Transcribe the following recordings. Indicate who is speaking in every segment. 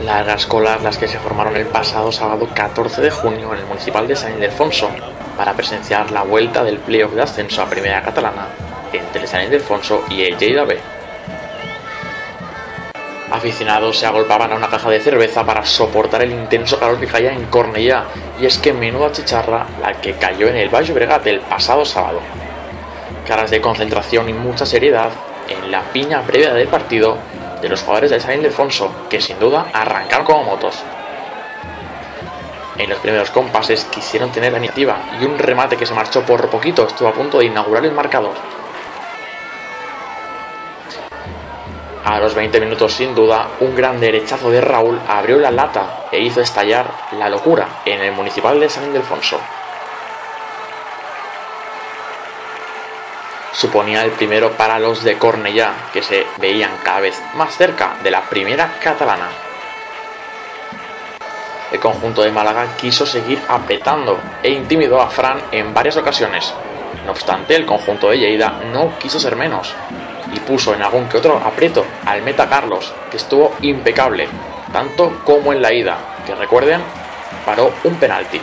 Speaker 1: Largas colas las que se formaron el pasado sábado 14 de junio en el municipal de San Ildefonso para presenciar la vuelta del playoff de ascenso a Primera Catalana entre el San Ildefonso y el Lleida B. Aficionados se agolpaban a una caja de cerveza para soportar el intenso calor que caía en Cornellá, y es que menuda chicharra la que cayó en el Baix Llobregat el pasado sábado. Caras de concentración y mucha seriedad en la piña previa del partido de los jugadores del San Ildefonso, que sin duda arrancaron como motos. En los primeros compases quisieron tener la iniciativa y un remate que se marchó por poquito estuvo a punto de inaugurar el marcador. A los 20 minutos, sin duda, un gran derechazo de Raúl abrió la lata e hizo estallar la locura en el municipal de San Ildefonso. Suponía el primero para los de Cornellá, que se veían cada vez más cerca de la Primera Catalana. El conjunto de Málaga quiso seguir apretando e intimidó a Fran en varias ocasiones. No obstante, el conjunto de Lleida no quiso ser menos y puso en algún que otro aprieto al meta Carlos, que estuvo impecable, tanto como en la ida, que recuerden, paró un penalti.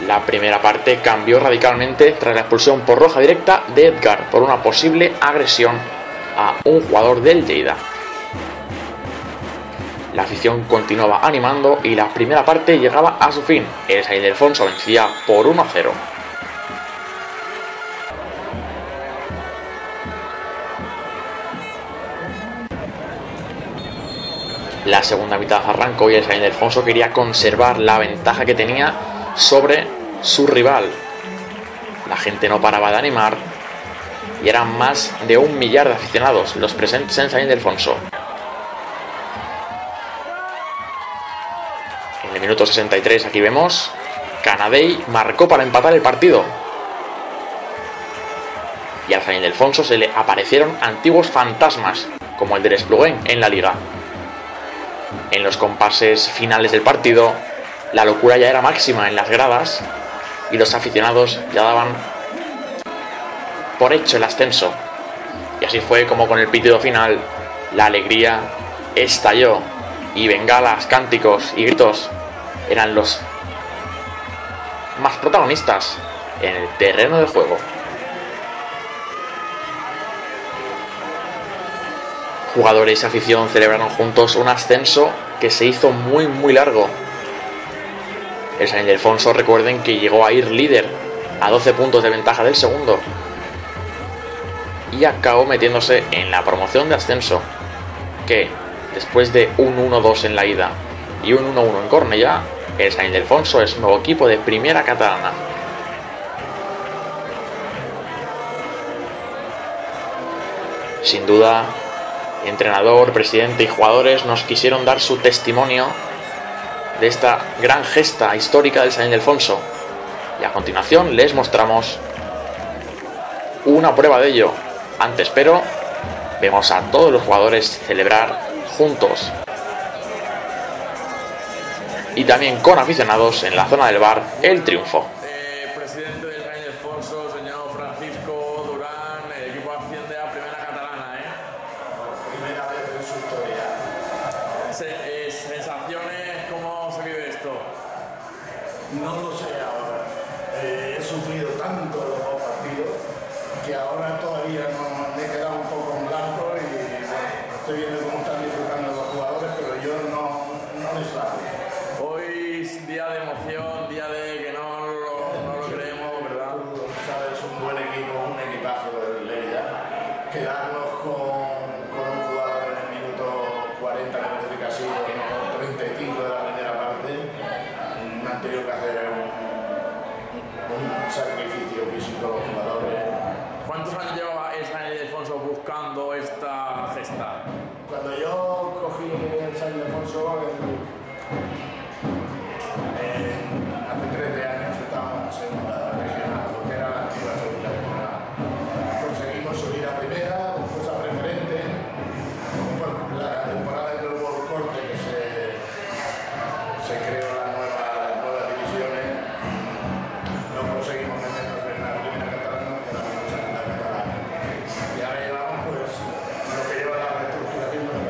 Speaker 1: La primera parte cambió radicalmente tras la expulsión por roja directa de Edgar por una posible agresión a un jugador del Lleida. La afición continuaba animando y la primera parte llegaba a su fin. El San Ildefonso vencía por 1-0. La segunda mitad arrancó y el San Ildefonso quería conservar la ventaja que tenía sobre su rival. La gente no paraba de animar y eran más de 1 millar de aficionados los presentes en San Ildefonso. En el minuto 63 aquí vemos Canadell marcó para empatar el partido y al San Ildefonso se le aparecieron antiguos fantasmas como el del Espluguén en la liga. En los compases finales del partido, la locura ya era máxima en las gradas y los aficionados ya daban por hecho el ascenso. Y así fue como con el pitido final la alegría estalló y bengalas, cánticos y gritos eran los más protagonistas en el terreno de juego. Jugadores y afición celebraron juntos un ascenso que se hizo muy largo. El San Ildefonso, recuerden que llegó a ir líder a 12 puntos de ventaja del segundo y acabó metiéndose en la promoción de ascenso, que después de un 1-2 en la ida y un 1-1 en Cornellá, el San Ildefonso es nuevo equipo de Primera Catalana. Sin duda, entrenador, presidente y jugadores nos quisieron dar su testimonio de esta gran gesta histórica del San Ildefonso, y a continuación les mostramos una prueba de ello. Antes, pero vemos a todos los jugadores celebrar juntos y también con aficionados en la zona del bar el triunfo.
Speaker 2: Presidente del San Ildefonso, señor Francisco Durán, el equipo asciende a Primera Catalana,
Speaker 3: Primera vez en su historia.
Speaker 2: Sensaciones, ¿cómo se vive esto?
Speaker 3: No lo sé ahora. He sufrido tanto los dos partidos que ahora todavía no me he quedado un poco en blanco y bueno, estoy viendo cómo están disfrutando los jugadores, pero yo no les hablo.
Speaker 2: Hoy es día de emoción, día de que no lo creemos, ¿verdad?
Speaker 3: Tú sabes, un buen equipo, un equipazo del Lleida. Quedarnos con un jugador en el minuto 40, me parece que ha sido 35 de la primera parte, han tenido que hacer un sacrificio físico los jugadores.
Speaker 2: ¿Cuántos años llevaba el San Ildefonso buscando esta gesta?
Speaker 3: Cuando yo cogí el San Ildefonso, hace 13 años estaba en segunda regional, lo que era la antigua segunda regional. Conseguimos subir a primera, después a preferente. Después, la temporada en que hubo el corte, que se creó las nuevas divisiones, no conseguimos meternos en la Primera Catalana, que era la Segunda Catalana. Y ahora llevamos pues lo que lleva la reestructuración de la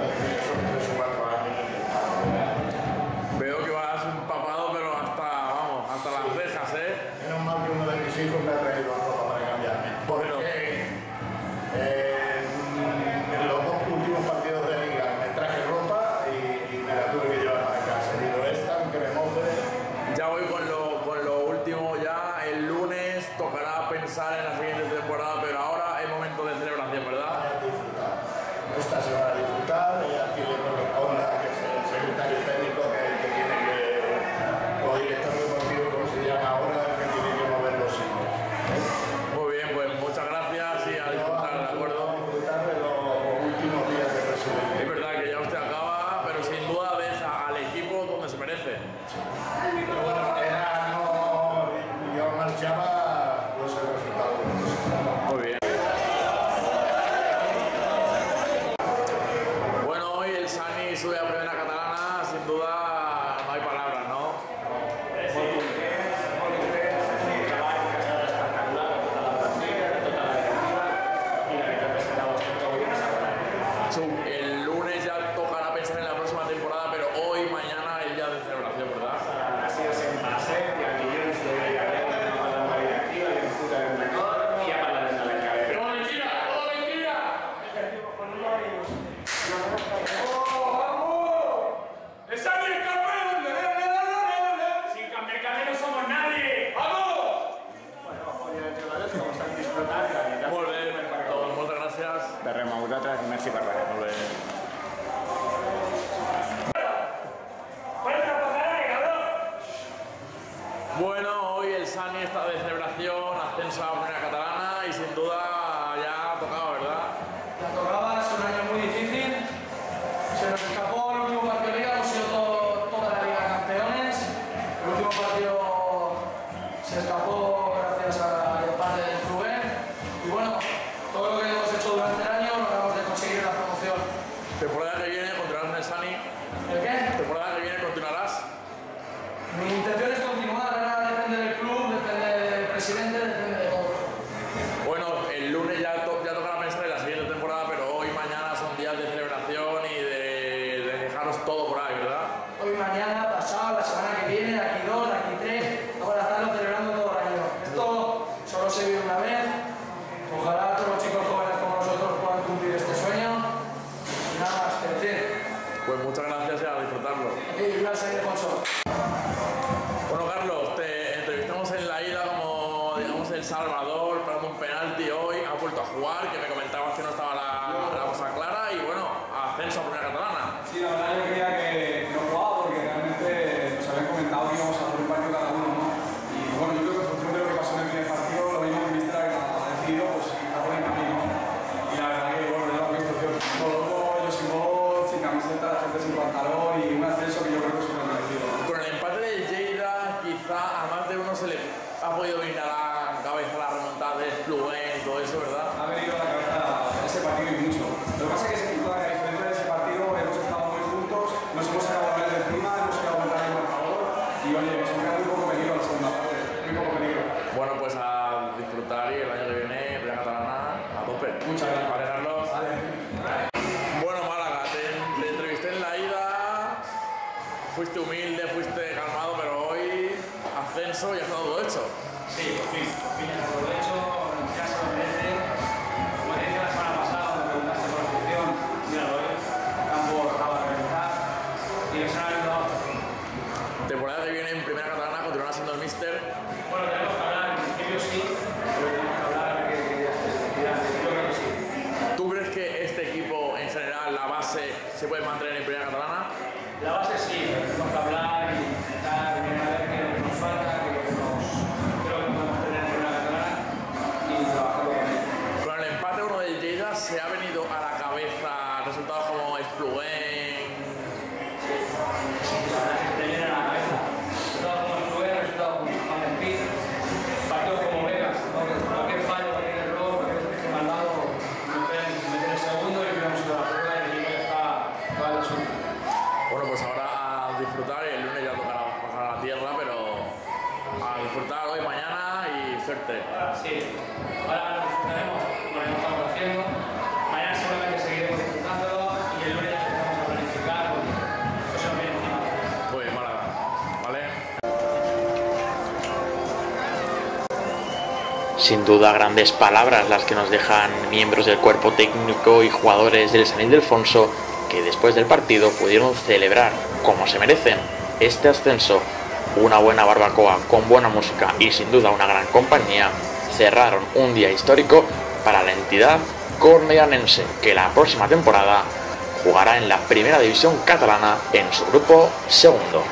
Speaker 2: el lunes ya tocará pensar en la próxima temporada, pero hoy, mañana es día de celebración, ¿verdad?
Speaker 4: Así es en base, y al millón se debe llegar a una nueva directiva, y disputa del mejor, y ya para la cabeza.
Speaker 2: ¡Pero mentira! ¡Todo mentira!
Speaker 4: ¡Sani el campeón! Sin campeón no somos nadie. ¡Vamos! Bueno, joder, jugadors que ho estan disfrutant.
Speaker 2: Molt bé, moltes gràcies.
Speaker 4: De res, a vosaltres i merci per res.
Speaker 2: Molt bé. Bueno, hoy el Sani está de celebración, ascenso a la primera catalana y sin duda ya ha tocado, ¿verdad?
Speaker 5: La tocaba, es un año muy difícil. Se nos escapó el último partido de liga, hemos sido toda la liga campeones. El último partido se escapó gracias al empate del club. Y bueno, todo lo que hemos hecho durante el año lo acabamos de conseguir la promoción.
Speaker 2: Temporada que viene continuarás en el Sani.
Speaker 5: ¿El qué?
Speaker 2: Temporada que viene continuarás.
Speaker 5: Mi intención es continuar, ahora depende del club, depende del presidente, depende de todo.
Speaker 2: Bueno, el lunes ya tocará pensar en la siguiente temporada, pero hoy y mañana son días de celebración y de dejaros todo por ahí, ¿verdad?
Speaker 5: Hoy, mañana, pasado, la semana que viene, de aquí 2, de aquí 3, vamos a estarlo celebrando todo el año. Esto solo se vive una vez. Ojalá todos los chicos jóvenes como nosotros puedan cumplir este sueño. Y nada más que decir.
Speaker 2: Pues muchas gracias y a disfrutarlo.
Speaker 5: Y gracias, Alfonso.
Speaker 2: Bueno, Carlos, te entrevistamos en la ida como, digamos, El Salvador, parando un penalti hoy, has vuelto a jugar, que me comentabas que no estaba la cosa clara y bueno, ascenso a primera catalana.
Speaker 6: Sí, la verdad yo creía que no jugaba porque realmente nos habían comentado que íbamos a hacer un partido cada uno, ¿no? Y bueno, yo creo que en función de lo que pasó en el primer partido, lo mismo que Mister ha decidido, pues está por el camino. Y la verdad que, bueno, ya lo he visto, tío, todo loco, yo sin voz, sin camiseta, la gente sin pantalón y un ascenso que yo creo que es un merecido.
Speaker 2: Con el empate del Lleida, quizá a más de uno se le ha podido venir a la cabeza la remontada del Splugen y todo eso, ¿verdad?
Speaker 6: Ha venido a la cabeza ese partido y mucho. Lo que pasa es que ese equipo, a diferencia de ese partido, hemos estado muy juntos, nos hemos sacado a de encima, hemos sacado a el marcador y oye, nos ha quedado muy poco peligro la segunda parte, muy poco peligro.
Speaker 2: Bueno, pues a disfrutar y el año que viene, primera catalana, a tope.
Speaker 6: Muchas gracias.
Speaker 2: Vale, Carlos.
Speaker 6: Vale.
Speaker 2: Bueno, Málaga, te entrevisté en la ida, fuiste humilde, fuiste calmado, pero hoy ascenso y has dado todo hecho.
Speaker 4: Sí, por fin ya todo hecho, ya se lo merece. Como decía la semana pasada, cuando preguntaste por la afición, míralo, el campo acaba de reventar y nos han ayudado hasta el fin.
Speaker 2: Temporada que viene en primera catalana continuará siendo el míster.
Speaker 4: Bueno, tenemos que hablar, en principio sí, pero tenemos que hablar que ya se decidirá, en principio creo que sí.
Speaker 2: ¿Tú crees que este equipo en general, la base, se puede mantener en primera catalana?
Speaker 4: La base sí, pero tenemos que hablar y intentar ver qué es lo que nos falta, qué es lo que creo que podemos tener en primera catalana y trabajarlo con ello.
Speaker 2: Con el empate uno del Lleida se ha venido a la cabeza resultados como Splugen.
Speaker 4: La verdad es que te viene a la cabeza. Resultados como el Club, resultados como Juan Espín, partidos como Vegas, ¿no? Que cualquier fallo, cualquier error, cualquier despeje mal dado, meter el segundo y hubiéramos ido a la prueba y el equipo ya está toda la suya.
Speaker 2: Bueno, pues ahora a disfrutar y el lunes ya tocará bajar a la tierra, pero a disfrutar hoy, mañana y suerte.
Speaker 4: Sí, ahora lo disfrutaremos con lo que estamos haciendo. Mañana seguramente seguiremos disfrutándolo y el lunes empezamos a planificar porque esto se nos viene encima.
Speaker 2: Muy bien, Málaga. ¿Vale?
Speaker 1: Sin duda, grandes palabras las que nos dejan miembros del cuerpo técnico y jugadores del San Ildefonso, que después del partido pudieron celebrar, como se merecen, este ascenso. Una buena barbacoa con buena música y sin duda una gran compañía cerraron un día histórico para la entidad cornellanense, que la próxima temporada jugará en la primera división catalana en su grupo segundo.